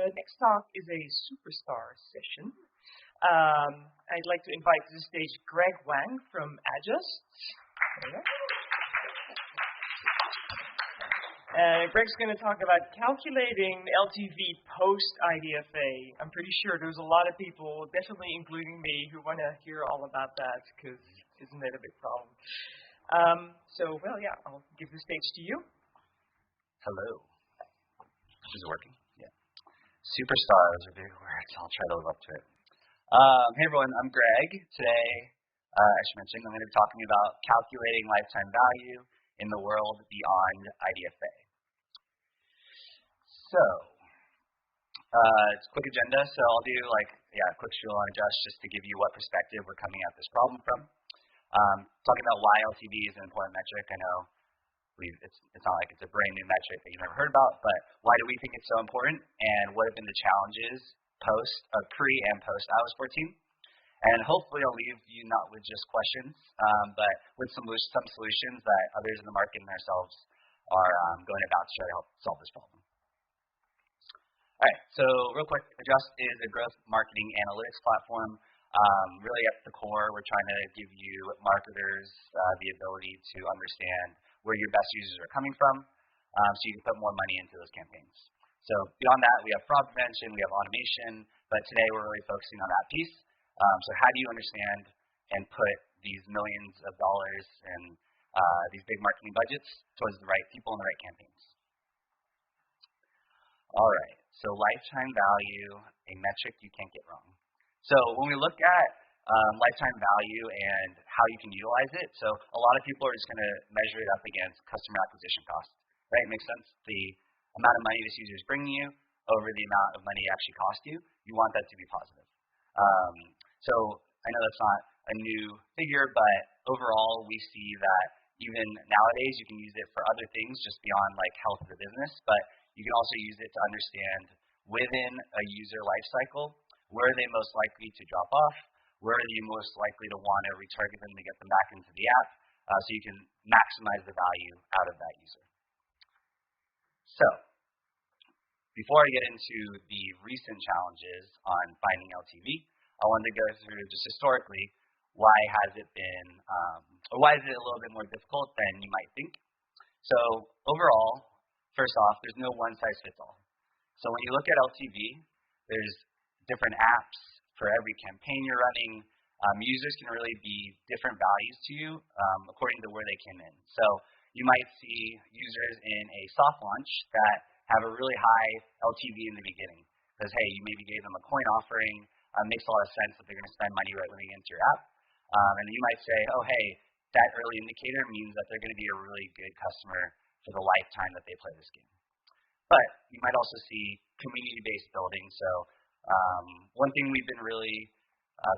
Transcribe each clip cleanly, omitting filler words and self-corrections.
the next talk is a superstar session. I'd like to invite to the stage Greg Wang from Adjust. Greg's going to talk about calculating LTV post-IDFA. I'm pretty sure there's a lot of people, definitely including me, who want to hear all about that, because isn't that a big problem? I'll give the stage to you. Hello. Is it working? Yeah. Superstars are big words. I'll try to live up to it. Hey everyone, I'm Greg. Today, I should mention, I'm going to be talking about calculating lifetime value in the world beyond IDFA. So, it's a quick agenda, so I'll do a quick spiel on Adjust just to give you what perspective we're coming at this problem from. Talking about why LTV is an important metric. I know it's not like it's a brand new metric that you've never heard about, but why do we think it's so important, and what have been the challenges pre and post iOS 14? And hopefully I'll leave you not with just questions, but with some solutions that others in the market and ourselves are going about to try to help solve this problem. All right, so real quick, Adjust is a growth marketing analytics platform. Really at the core, we're trying to give you marketers the ability to understand where your best users are coming from, so you can put more money into those campaigns. So beyond that, we have fraud prevention, we have automation, but today we're really focusing on that piece. So how do you understand and put these millions of dollars and these big marketing budgets towards the right people and the right campaigns? All right, so lifetime value, a metric you can't get wrong. So when we look at lifetime value and how you can utilize it, so a lot of people are just going to measure it up against customer acquisition cost, right? It makes sense. The amount of money this user is bringing you over the amount of money it actually cost you, you want that to be positive. So I know that's not a new figure, but overall we see that even nowadays you can use it for other things just beyond health of the business, but you can also use it to understand within a user life cycle, where are they most likely to drop off, where are you most likely to want to retarget them to get them back into the app, so you can maximize the value out of that user. So, before I get into the recent challenges on finding LTV, I wanted to go through just historically why has it been, or why is it a little bit more difficult than you might think. So overall, first off, there's no one size fits all. So when you look at LTV, there's different apps for every campaign you're running. Users can really be different values to you according to where they came in. So you might see users in a soft launch that have a really high LTV in the beginning because, hey, you maybe gave them a coin offering. Makes a lot of sense that they're going to spend money right when they get into your app. And you might say, oh, hey, that early indicator means that they're going to be a really good customer for the lifetime that they play this game. But you might also see community-based building. So one thing we've been really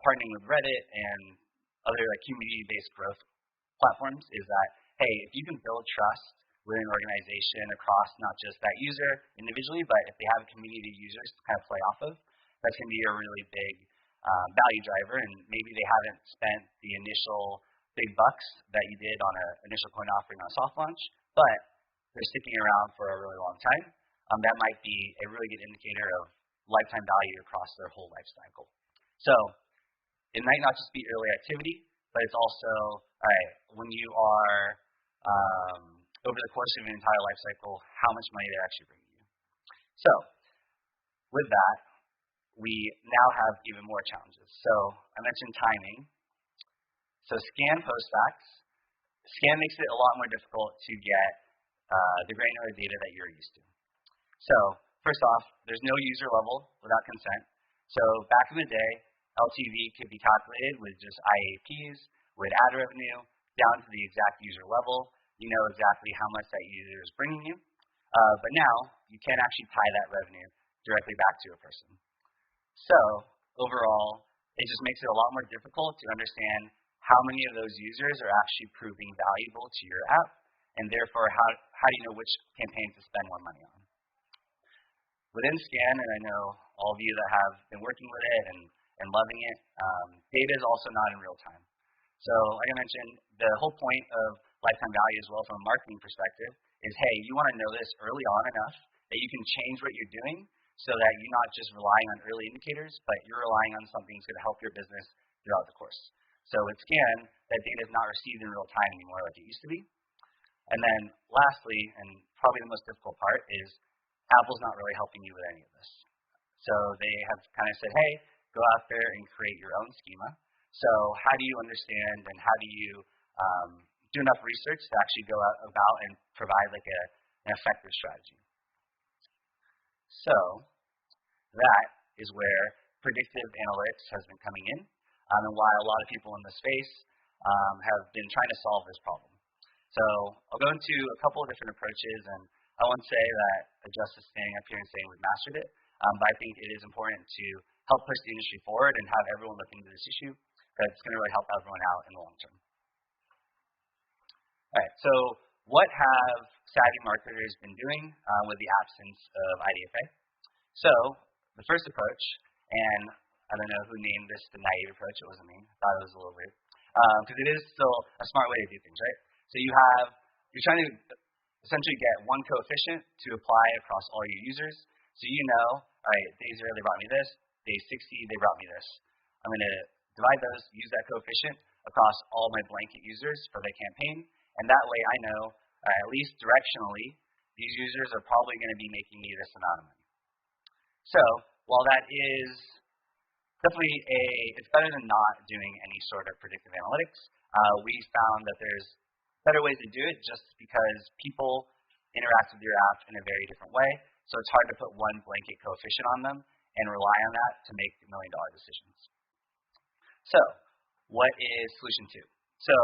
partnering with Reddit and other community-based growth platforms is that, hey, if you can build trust within an organization across not just that user individually, but if they have a community of users to kind of play off of, that's going to be a really big value driver, and maybe they haven't spent the initial big bucks that you did on an initial coin offering on a soft launch, but they're sticking around for a really long time. That might be a really good indicator of lifetime value across their whole life cycle. So it might not just be early activity, but it's also, all right, when you are over the course of an entire life cycle, how much money they're actually bringing you. So with that, we now have even more challenges. So I mentioned timing. So scan postbacks. Scan makes it a lot more difficult to get the granular data that you're used to. So first off, there's no user level without consent. So back in the day, LTV could be calculated with just IAPs, with ad revenue, down to the exact user level. You know exactly how much that user is bringing you. But now, you can't actually tie that revenue directly back to a person. So overall, it just makes it a lot more difficult to understand how many of those users are actually proving valuable to your app, and therefore how do you know which campaigns to spend more money on. Within Scan, and I know all of you that have been working with it and loving it, data is also not in real time. So like I mentioned, the whole point of lifetime value as well from a marketing perspective is, hey, you want to know this early on enough that you can change what you're doing so that you're not just relying on early indicators, but you're relying on something that's going to help your business throughout the course. So with Scan, that data is not received in real time anymore like it used to be. And then lastly, and probably the most difficult part, is Apple's not really helping you with any of this. So they have kind of said, hey, go out there and create your own schema. So how do you understand and how do you do enough research to actually go out about and provide like an effective strategy? So that is where predictive analytics has been coming in, and why a lot of people in the space have been trying to solve this problem. So I'll go into a couple of different approaches, and I won't say that Adjust is standing up here and saying we've mastered it, but I think it is important to help push the industry forward and have everyone look into this issue, because it's going to really help everyone out in the long term. All right, so what have savvy marketers been doing with the absence of IDFA? So the first approach, and I don't know who named this the naive approach, it wasn't me, I thought it was a little weird, because it is still a smart way to do things, right? So you're trying to essentially get one coefficient to apply across all your users. So you know, all right, day 0 they brought me this, day 60 they brought me this. I'm going to divide those, use that coefficient across all my blanket users for the campaign, and that way I know, at least directionally, these users are probably going to be making me this amount of money. So while that is definitely it's better than not doing any sort of predictive analytics, we found that there's better ways to do it just because people interact with your app in a very different way. So it's hard to put one blanket coefficient on them and rely on that to make million-dollar decisions. So what is solution 2? So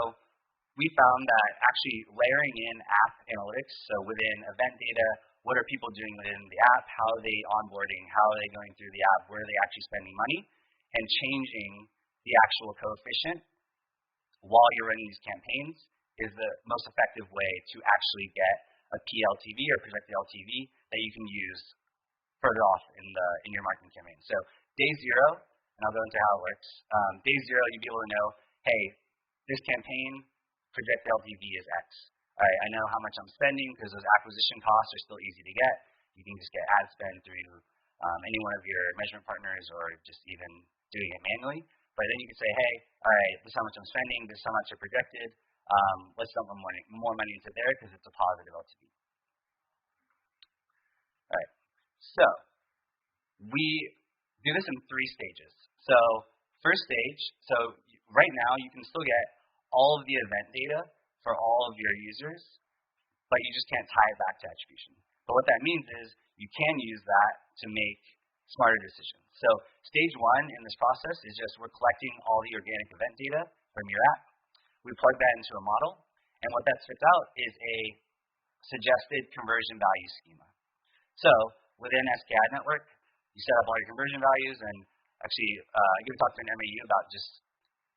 we found that actually layering in app analytics, so within event data, what are people doing within the app, how are they onboarding, how are they going through the app, where are they actually spending money, and changing the actual coefficient while you're running these campaigns is the most effective way to actually get a pLTV or projected LTV that you can use further off in your marketing campaign. So day 0, and I'll go into how it works. Day 0, you'll be able to know, hey, this campaign projected LTV is X. All right, I know how much I'm spending because those acquisition costs are still easy to get. You can just get ad spend through any one of your measurement partners or just even doing it manually. But then you can say, hey, all right, this is how much I'm spending, this is how much are projected. Let's dump more money into there because it's a positive LTV. All right, so we do this in 3 stages. So first stage, so right now you can still get all of the event data for all of your users, but you just can't tie it back to attribution. But what that means is you can use that to make smarter decisions. So stage 1 in this process is just we're collecting all the organic event data from your app. We plug that into a model, and what that spits out is a suggested conversion value schema. So within SKAd Network, you set up all your conversion values, and actually you can talk to an MAU about just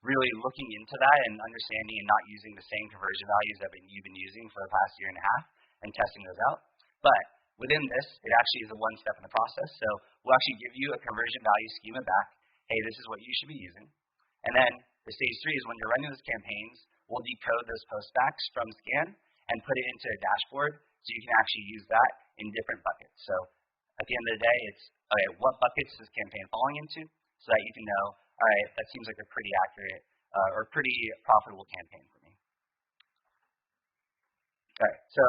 really looking into that and understanding and not using the same conversion values that you've been using for the past year and a half and testing those out. But within this, it actually is a 1 step in the process. So we'll actually give you a conversion value schema back. Hey, this is what you should be using. And then the stage 3 is when you're running those campaigns, we'll decode those postbacks from Scan and put it into a dashboard so you can actually use that in different buckets. So at the end of the day, it's, okay, what buckets is this campaign falling into so that you can know, all right, that seems like a pretty accurate or pretty profitable campaign for me. All right, so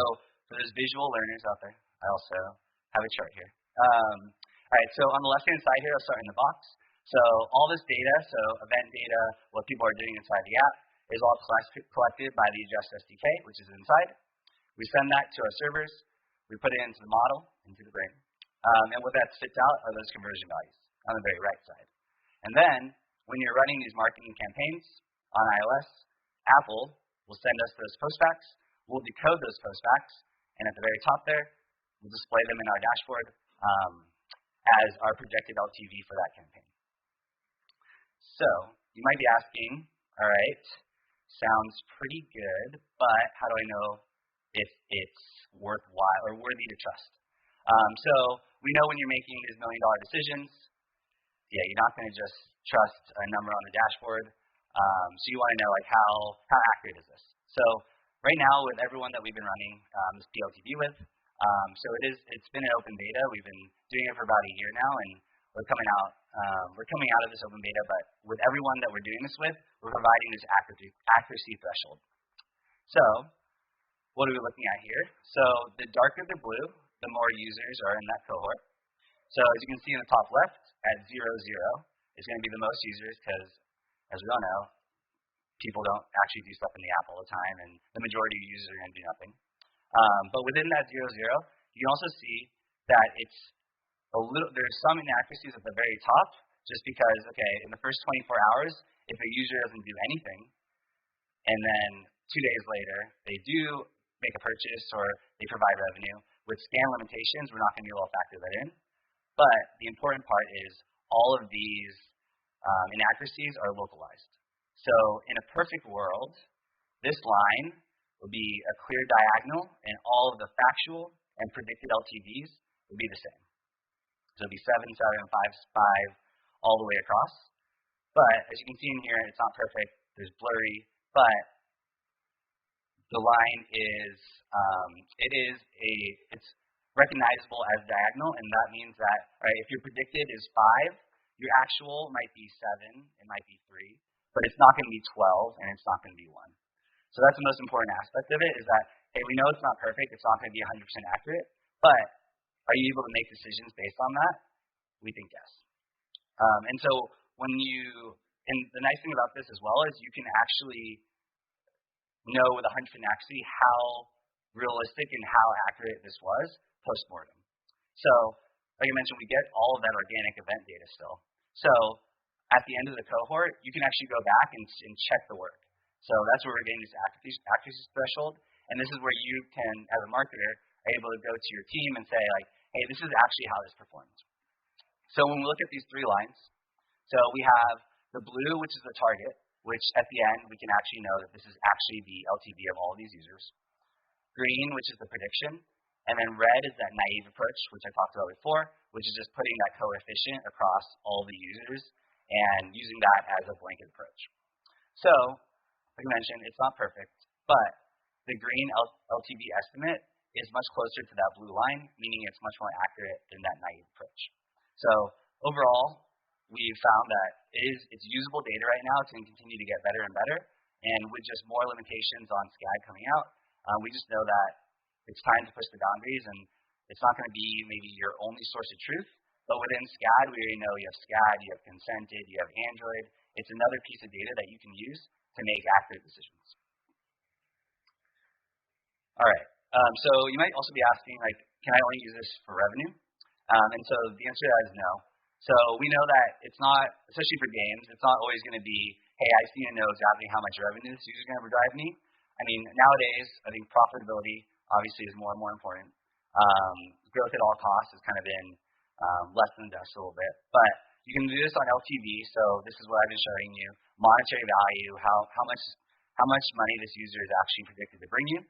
for those visual learners out there, I also have a chart here. All right, so on the left-hand side here, I'll start in the box. So all this data, so event data, what people are doing inside the app, is all collected by the Adjust SDK, which is inside. We send that to our servers. We put it into the model, into the brain. And what that spits out are those conversion values on the very right side. And then, when you're running these marketing campaigns on iOS, Apple will send us those postbacks. We'll decode those postbacks, and at the very top there, we'll display them in our dashboard as our projected LTV for that campaign. So, you might be asking, all right, sounds pretty good, but how do I know if it's worthwhile or worthy to trust? So, we know when you're making these million-dollar decisions, yeah, you're not going to just trust a number on the dashboard. So you want to know, like, how accurate is this? So right now, with everyone that we've been running this pLTV with, So it's been an open beta. We've been doing it for about a year now, and we're coming out of this open beta, but with everyone that we're doing this with, we're providing this accuracy threshold. So what are we looking at here? So the darker the blue, the more users are in that cohort. So as you can see in the top left, at 0, 0, is going to be the most users because, as we all know, people don't actually do stuff in the app all the time, and the majority of users are going to do nothing. But within that 0, 0, you can also see that there's some inaccuracies at the very top, just because, okay, in the first 24 hours, if a user doesn't do anything, and then 2 days later, they do make a purchase or they provide revenue, with scan limitations, we're not going to be able to factor that in. But the important part is all of these inaccuracies are localized. So in a perfect world, this line will be a clear diagonal, and all of the factual and predicted LTVs will be the same. So it'll be 7, 7, 5, 5, all the way across. But as you can see in here, it's not perfect. There's blurry, but the line is it's recognizable as diagonal, and that means that if your predicted is 5, your actual might be 7, it might be 3, but it's not going to be 12, and it's not going to be 1. So that's the most important aspect of it, is that, hey, we know it's not perfect, it's not going to be 100% accurate, but are you able to make decisions based on that? We think yes. And so and the nice thing about this as well is you can actually know with 100% accuracy how realistic and how accurate this was post-mortem. So, like I mentioned, we get all of that organic event data still. So, at the end of the cohort, you can actually go back and check the work. So that's where we're getting this accuracy threshold, and this is where you can, as a marketer, are able to go to your team and say, like, hey, this is actually how this performed. So when we look at these 3 lines, so we have the blue, which is the target, which at the end we can actually know that this is actually the LTV of all of these users. Green, which is the prediction, and then red is that naive approach, which I talked about before, which is just putting that coefficient across all the users and using that as a blanket approach. So, like I mentioned, it's not perfect, but the green LTV estimate is much closer to that blue line, meaning it's much more accurate than that naive approach. So overall, we've found that it's usable data right now. It's going to continue to get better and better, and with just more limitations on SCAD coming out, we just know that it's time to push the boundaries, and it's not going to be maybe your only source of truth, but within SCAD, we already know you have SCAD, you have consented, you have Android. It's another piece of data that you can use to make accurate decisions. All right. So you might also be asking, like, can I only use this for revenue? And so the answer to that is no. So we know that it's not, especially for games, it's not always going to be, hey, I just need to know exactly how much revenue this user is going to drive me. I mean, nowadays, I think profitability obviously is more and more important. Growth at all costs has kind of been less than dust a little bit. But you can do this on LTV, so this is what I've been showing you. Monetary value, how much money this user is actually predicted to bring you.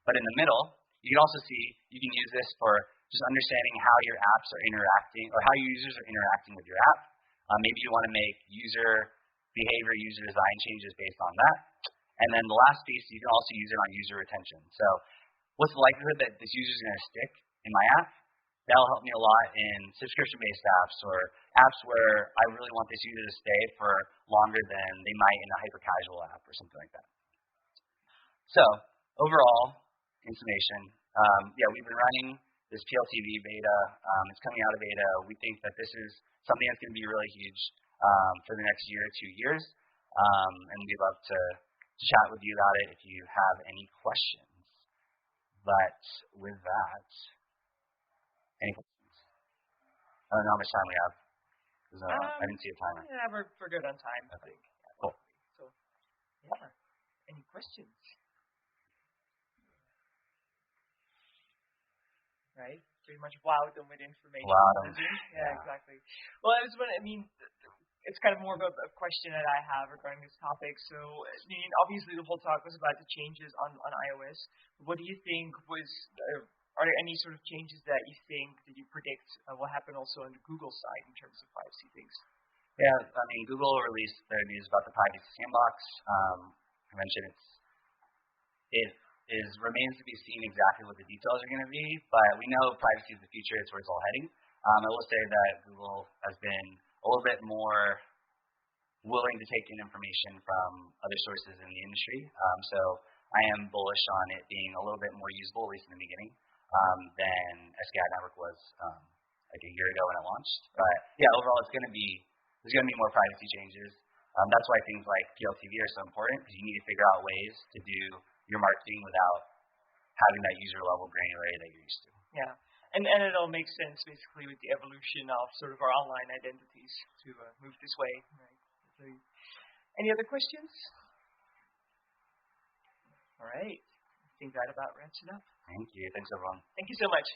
But in the middle, you can also see, you can use this for just understanding how your apps are interacting, or how your users are interacting with your app. Maybe you want to make user behavior, user design changes based on that. And then the last piece, you can also use it on user retention. So what's the likelihood that this user is going to stick in my app? That'll help me a lot in subscription-based apps or apps where I really want this user to stay for longer than they might in a hyper-casual app or something like that. So overall, in summation, we've been running this pLTV beta. It's coming out of beta. We think that this is something that's going to be really huge for the next year or 2 years. And we'd love to chat with you about it if you have any questions. But with that, any questions? I don't know how much time we have. I didn't see a timer. Yeah, we're good on time, I think. Cool. So, yeah. Any questions? Right? Pretty much wowed them with information. Yeah, exactly. Well, it's kind of more of a question that I have regarding this topic. So, I mean, obviously the whole talk was about the changes on iOS. What do you think are there any sort of changes that you predict will happen also on the Google side in terms of privacy things? Yeah, I mean, Google released their news about the privacy sandbox. I mentioned remains to be seen exactly what the details are going to be, but we know privacy is the future. It's where it's all heading. I will say that Google has been a little bit more willing to take in information from other sources in the industry. So I am bullish on it being a little bit more usable, at least in the beginning, than SKI Network was like a year ago when it launched. But yeah, overall, there's going to be more privacy changes. That's why things like pLTV are so important, because you need to figure out ways to do your marketing without having that user level granularity that you're used to. Yeah. And it all makes sense, basically, with the evolution of sort of our online identities to move this way. Right? So, any other questions? All right. I think that about wraps it up. Thank you. Thanks, everyone. Thank you so much.